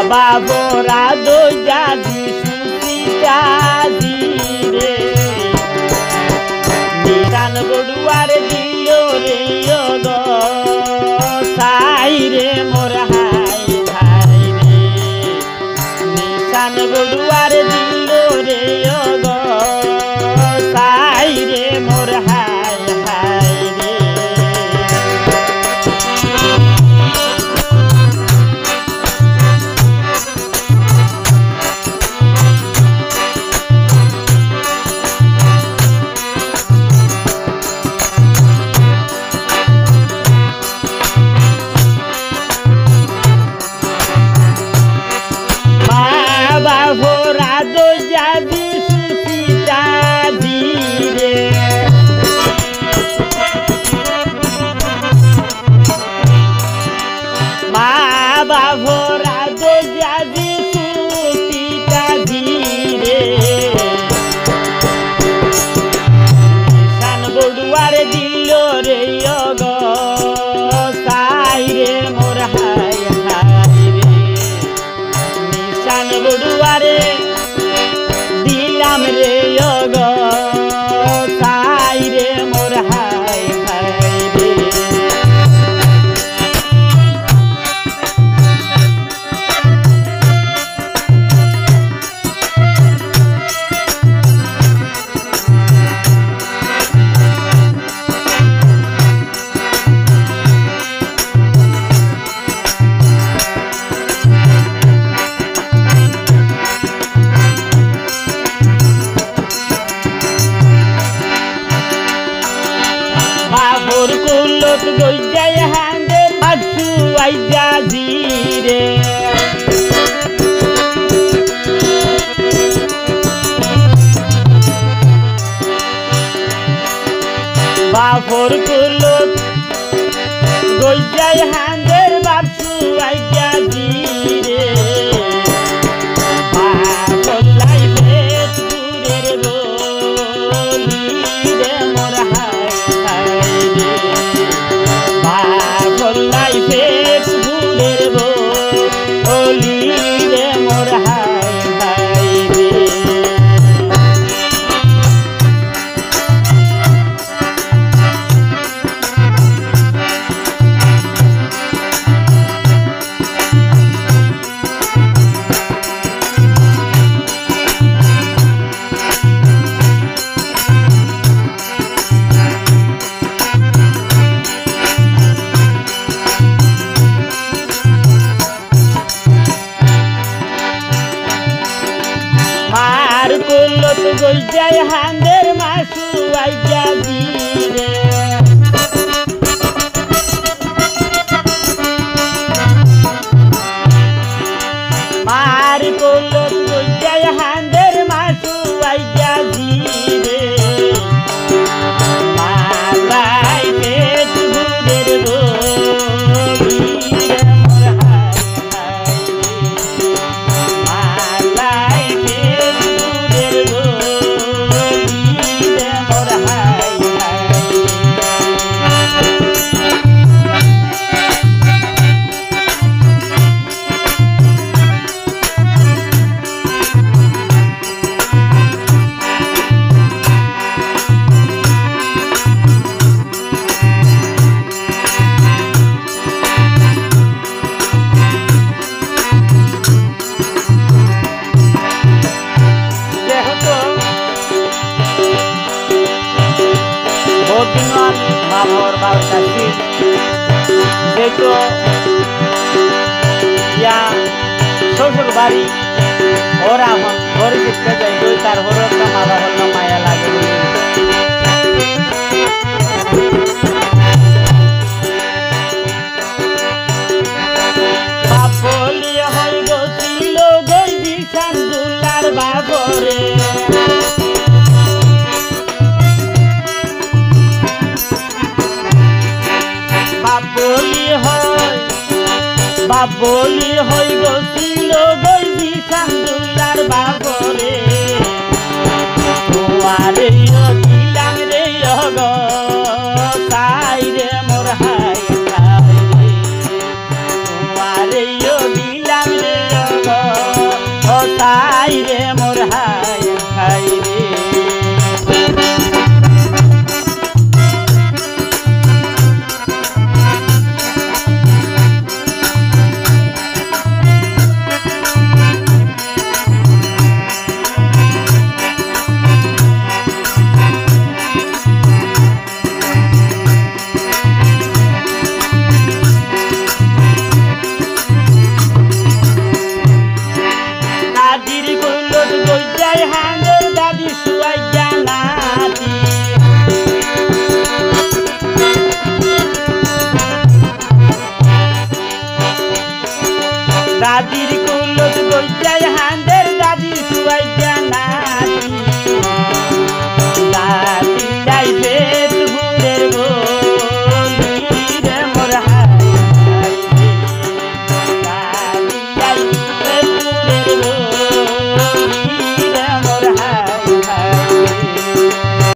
বাবা বোরা দইয়া দিশুচিটা দিরে নিশান বড়ুয়ার দিল রে গো সাই রে মোর হাই ভাই রে নিশান বড়ুয়ার দিল রে গো সাই রে মোর হাই হাই রে ভোরা দইয়া দিশুচিটা দিরে বাবা ভোরা দইয়া দিশুচিটা দিরে নিশান বড়ুয়ার দিল রে গো সাই রে মোর হাই হাই রে নিশান বড়ুয়ারে দিলাম রে গো সাই রে মোর হাই হাই রে বাবুর কুলত গইজাই হাঁদের বাসু আইজা জিরে বাবুর কুলত গইজাই হাঁদের বাসু আইজা জিরে বাবলাই ভেট দূরের বলি রে মোর হাই হাই রে বাবলাই ভেট দূরের বলি রে মোর হাই হাই রে মার কুলত গইজাই হাঁদের মাসু আইজা দিরে মার কুলত গইজাই হাঁদের মাসু আইজা দিরে মালাই পেট ভুরের বলি রে মোর হাই হাই রে মালাই পেট ভুরের বলি রে মোর হাই হাই বদিনাল মামর বারকাশি যেহেতু ইয়া শ্বশুর বাড়ি ওরা আমার ঘরে শিখতে যাই ওই তার হলো একটা মা বাবার নাম মায়া লাগে বলে বাপলি হই গছিল গই দিশান দুলার বাবরে বাবলি হই গছিল গই দিশান দুলার বাবরে তোমারে দিলাম রে গো দাদির কুলত গইয়াই হাঁদের দাদি শুয়াই জানাতি দাদি যাইবে তুহুরের গলি রে মোর হাই হাই রে দাদি যাইবে